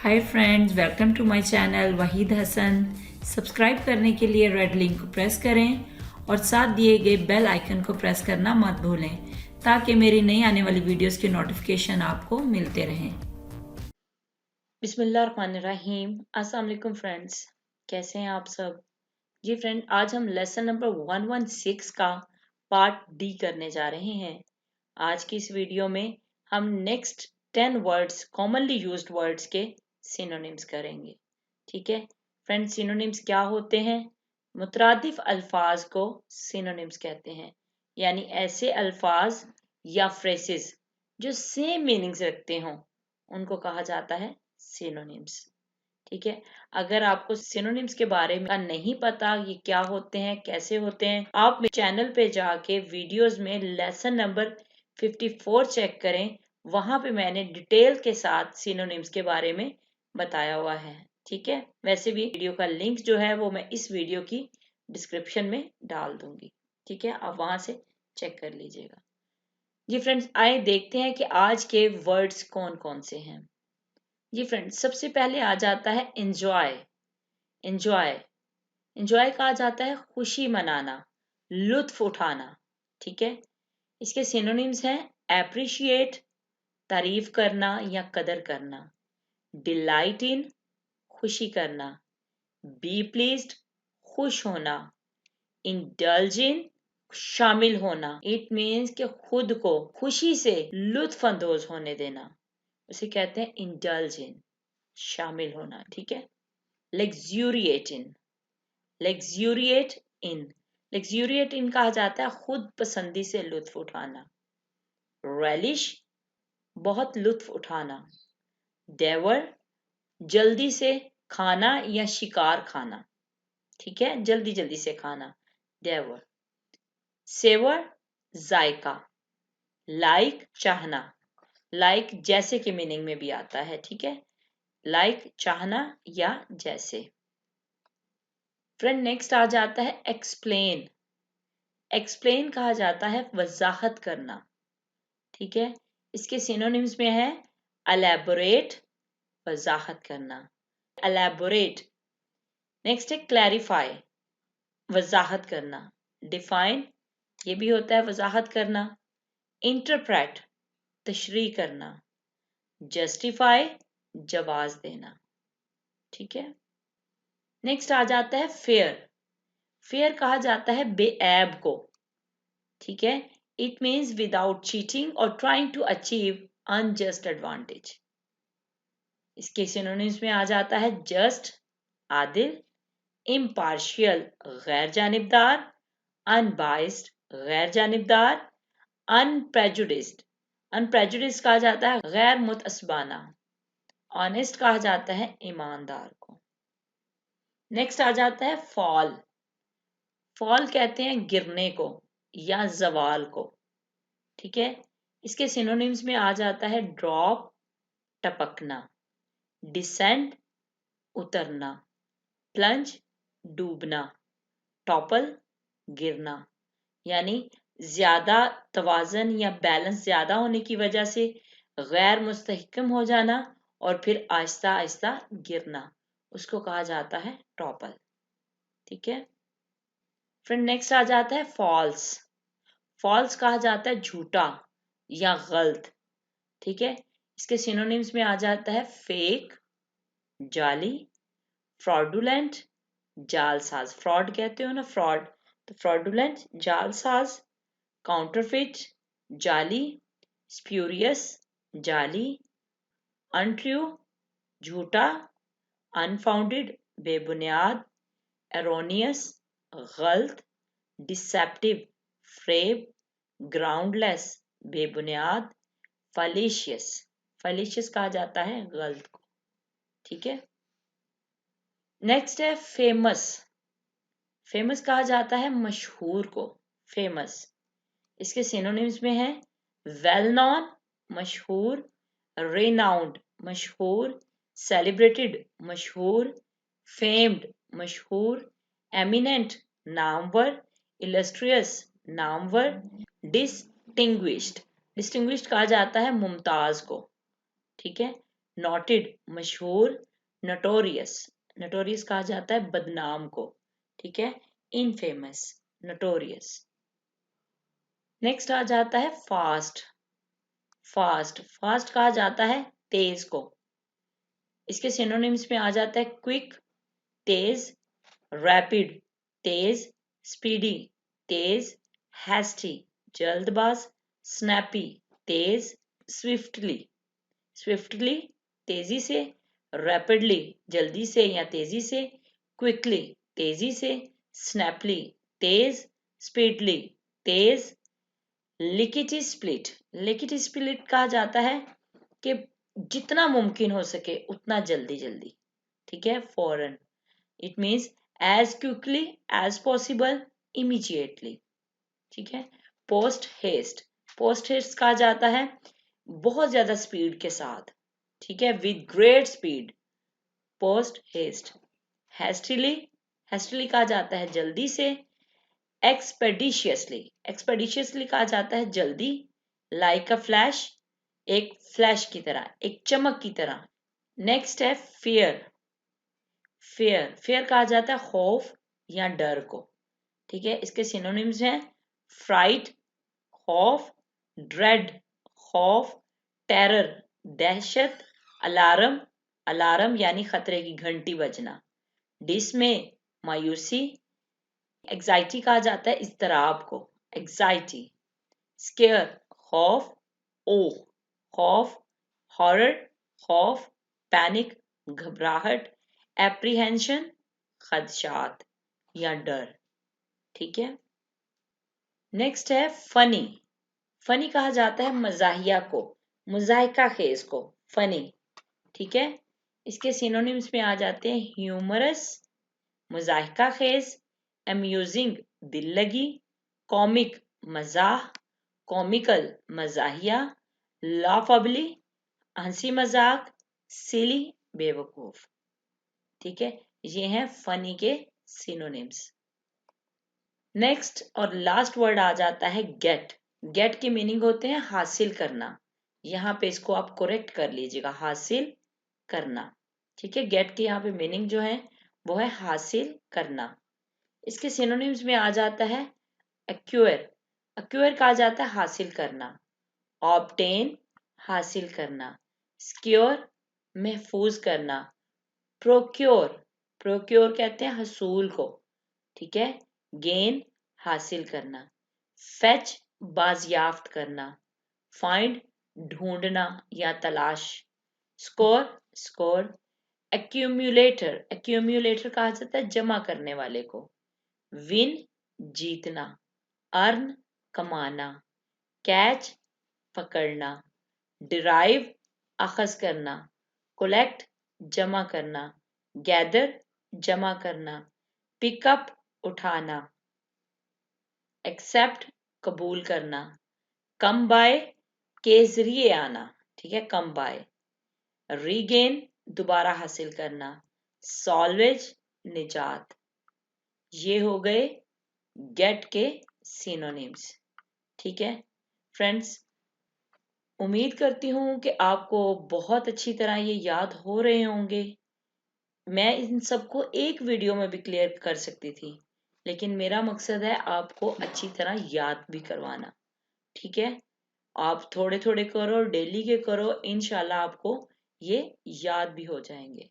Hi friends, welcome to my channel Waheed Hasan. Subscribe करने के लिए रेड लिंक को प्रेस करें और साथ दिए गए बेल आइकन को प्रेस करना मत भूलें ताकि मेरी नई आने वाली वीडियोस के नोटिफिकेशन आपको मिलते रहें। बिस्मिल्लाहिर्रहमानिर्रहीम। अस्सलाम वालेकुम फ्रेंड्स, कैसे हैं आप सब? जी फ्रेंड, आज हम लेसन नंबर 116 का पार्ट डी करने जा रहे हैं। आज की इस वीडियो में हम next 10 words, commonly used words के सिनोनिम्स करेंगे। ठीक है फ्रेंड्स, सिनोनिम्स क्या होते हैं? मुतरादिफ अल्फाज को सिनोनिम्स कहते हैं, यानी ऐसे अल्फाज या फ्रेसेस जो सेम मीनिंग्स रखते हों उनको कहा जाता है सिनोनिम्स। ठीक है, अगर आपको सिनोनिम्स के बारे में नहीं पता ये क्या होते हैं, कैसे होते हैं, आप मेरे चैनल पे जाके वीडियोस में लेसन नंबर 54 चेक करें। वहां पे मैंने डिटेल के साथ सिनोनिम्स के बारे में बताया हुआ है। ठीक है, वैसे भी वीडियो का लिंक जो है वो मैं इस वीडियो की डिस्क्रिप्शन में डाल दूंगी। ठीक है, आप वहां से चेक कर लीजिएगा। जी फ्रेंड्स, आइए देखते हैं कि आज के वर्ड्स कौन कौन से हैं। जी फ्रेंड्स, सबसे पहले आ जाता है एंजॉय। एंजॉय एंजॉय कहा जाता है खुशी मनाना, लुत्फ उठाना। ठीक है, इसके सिनोनिम्स हैं एप्रिशिएट, तारीफ करना या कदर करना, डिलाइट इन, खुशी करना, बी प्लीज्ड, खुश होना, इंडल्ज इन, शामिल होना। इट मीन्स कि खुद को खुशी से लुत्फ अंदोज होने देना, उसे कहते हैं इंडल्ज इन, शामिल होना। ठीक है, लग्जूरिएट इन, लग्जूरिएट इन, लग्जूरिएट इन कहा जाता है खुद पसंदी से लुत्फ उठाना। रेलिश, बहुत लुत्फ उठाना। डेवर, जल्दी से खाना या शिकार खाना। ठीक है, जल्दी जल्दी से खाना, डेवर। सेवर, जायका। लाइक, चाहना। लाइक जैसे के मीनिंग में भी आता है। ठीक है, लाइक चाहना या जैसे। फ्रेंड, नेक्स्ट आ जाता है एक्सप्लेन। एक्सप्लेन कहा जाता है वजाहत करना। ठीक है, इसके सिनोनिम्स में है एलैबोरेट, वजाहत करना, एलैबोरेट। नेक्स्ट है क्लैरिफाई, वजाहत करना, डिफाइन, ये भी होता है वजाहत करना, इंटरप्रेट, तशरीह करना, जस्टिफाई, जवाज देना। ठीक है, नेक्स्ट आ जाता है फेयर। फेयर कहा जाता है बेऐब को। ठीक है, इट मीन्स विदाउट चीटिंग और trying to achieve unjust advantage. इसके सिनोनिम्स में आ जाता है जस्ट, आदिल, इम्पार्शियल, गैर जानिबदार, अनबाइस्ड, गैर जानिबदार, अनप्रेजुडिस्ड, अनप्रेजुडिस्ड कहा जाता है गैर मुतअस्सबाना, ऑनेस्ट कहा जाता है ईमानदार को। नेक्स्ट आ जाता है फॉल। फॉल कहते हैं गिरने को या जवाल को। ठीक है, इसके सिनोनिम्स में आ जाता है ड्रॉप, टपकना, डिसेंड, उतरना, प्लंज, डूबना, टॉपल, गिरना, यानी ज्यादा तवाजन या बैलेंस ज्यादा होने की वजह से गैर मुस्तहकम हो जाना और फिर आहिस्ता आहिस्ता गिरना, उसको कहा जाता है टॉपल। ठीक है फ्रेंड, नेक्स्ट आ जाता है फॉल्स। फॉल्स कहा जाता है झूठा या गलत। ठीक है, इसके सिनोनिम्स में आ जाता है फेक, जाली, फ्रॉडुलेंट, जालसाज, फ्रॉड कहते हो ना, फ्रॉड, तो फ्रॉडुलेंट, जालसाज, काउंटरफिट, जाली, स्प्यूरियस, जाली, अनट्रू, झूठा, अनफाउंडेड, बेबुनियाद, एरोनियस, गलत, डिसेप्टिव, फ्रेब, ग्राउंडलेस, बेबुनियाद, फैलिशियस, फैलिशियस कहा जाता है गलत को। ठीक है, नेक्स्ट है फेमस। फेमस कहा जाता है मशहूर को, फेमस। इसके सिनोनिम्स में है वेल नॉन, मशहूर, रेनाउंड, मशहूर, सेलिब्रेटेड, मशहूर, फेम्ड, मशहूर, eminent, Namvar, illustrious, Namvar, distinguished, distinguished कहा जाता है मुमताज को। ठीक है, नोटेड मशहूर, नोटोरियस, नोटोरियस कहा जाता है बदनाम को, ठीक है, इनफेमस, नोटोरियस। नेक्स्ट आ जाता है फास्ट, फास्ट, फास्ट कहा जाता है तेज को, इसके सिनोनिम्स में आ जाता है क्विक, तेज, रैपिड, तेज, स्पीडी, तेज, हैस्टी, जल्दबाज, स्नैपी, तेज, स्विफ्टली, स्विफ्टली तेजी से, रैपिडली जल्दी से या तेजी से, क्विकली तेजी से, स्नैपली तेज, स्पीडली तेज, लिकिटी स्प्लिट, लिकिटी स्प्लिट कहा जाता है कि जितना मुमकिन हो सके उतना जल्दी जल्दी, ठीक है, फौरन, it means as quickly as possible, immediately, ठीक है। पोस्ट हेस्ट, पोस्ट हेस्ट कहा जाता है बहुत ज्यादा स्पीड के साथ, ठीक है, with great speed, posthaste. Hastily, hastily कहा जाता है जल्दी से, एक्सपेडिशियसली, एक्सपेडिशियसली कहा जाता है जल्दी, लाइक अ फ्लैश, एक फ्लैश की तरह, एक चमक की तरह। नेक्स्ट है फियर, फियर, फियर कहा जाता है खौफ या डर को, ठीक है, इसके सिनोनिम्स हैं फ्राइट, खौफ, ड्रेड, खौफ, टेरर, दहशत, अलार्म, अलार्म यानी खतरे की घंटी बजना, डिसमे, मायूसी, एग्जाइटी कहा जाता है इज़्तिराब को, एग्जाइटी, स्केयर, खौफ, ओह, खौफ, हॉरर, खौफ, पैनिक, घबराहट, एप्रीहेंशन, खदशात या डर, ठीक है। नेक्स्ट है फनी, फनी कहा जाता है मजाहिया को, मुजाहिका खेज को, फनी, ठीक है, इसके सिनोनिम्स में आ जाते हैं ह्यूमरस, मुजाहिका खेज, अम्यूजिंग दिल लगी, कॉमिक मजाह, कॉमिकल मजाहिया, लाफबली हंसी मजाक, सिली बेवकूफ, ठीक है, ये हैं फनी के सिनोनिम्स। नेक्स्ट और लास्ट वर्ड आ जाता है गेट, गेट के मीनिंग होते हैं हासिल करना, यहाँ पे इसको आप करेक्ट कर लीजिएगा, हासिल करना, ठीक है, गेट के यहाँ पे मीनिंग जो है वो है हासिल करना। इसके सिनोनिम्स में आ जाता है एक्वायर, एक्वायर कहा जाता है हासिल करना, ऑब्टेन हासिल करना, सिक्योर महफूज करना, प्रोक्योर, प्रोक्योर कहते हैं हसूल को, ठीक है, गेन हासिल करना, फेच बाजियाफ्त करना, फाइंड ढूंढना या तलाश, स्कोर, स्कोर, एक्यूमुलेटर, एक्यूमुलेटर कहा जाता है जमा करने वाले को, विन जीतना, अर्न कमाना, कैच पकड़ना, डिराइव अखज करना, कोलेक्ट जमा करना, गैदर जमा करना, पिकअप उठाना, एक्सेप्ट कबूल करना, कम बाय के जरिए आना, ठीक है, कम बाय, रीगेन दोबारा हासिल करना, सॉल्वेज निजात, ये हो गए गेट के सिनोनिम्स, ठीक है फ्रेंड्स। उम्मीद करती हूँ कि आपको बहुत अच्छी तरह ये याद हो रहे होंगे, मैं इन सबको एक वीडियो में भी क्लियर कर सकती थी, लेकिन मेरा मकसद है आपको अच्छी तरह याद भी करवाना, ठीक है, आप थोड़े थोड़े करो, डेली के करो, इंशाल्लाह आपको ये याद भी हो जाएंगे,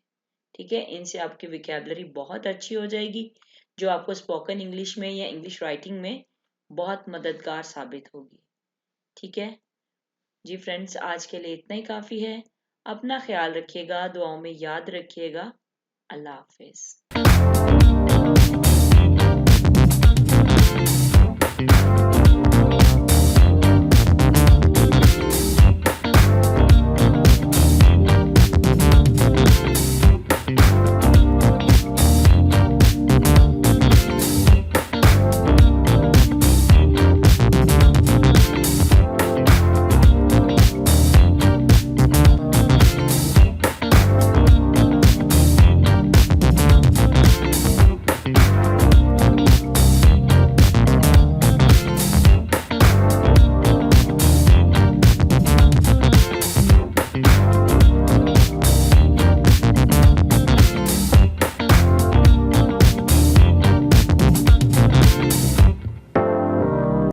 ठीक है, इनसे आपकी विकेबलरी बहुत अच्छी हो जाएगी, जो आपको स्पोकन इंग्लिश में या इंग्लिश राइटिंग में बहुत मददगार साबित होगी, ठीक है जी फ्रेंड्स, आज के लिए इतना ही काफ़ी है, अपना ख्याल रखिएगा, दुआओं में याद रखिएगा, अल्लाह हाफिज।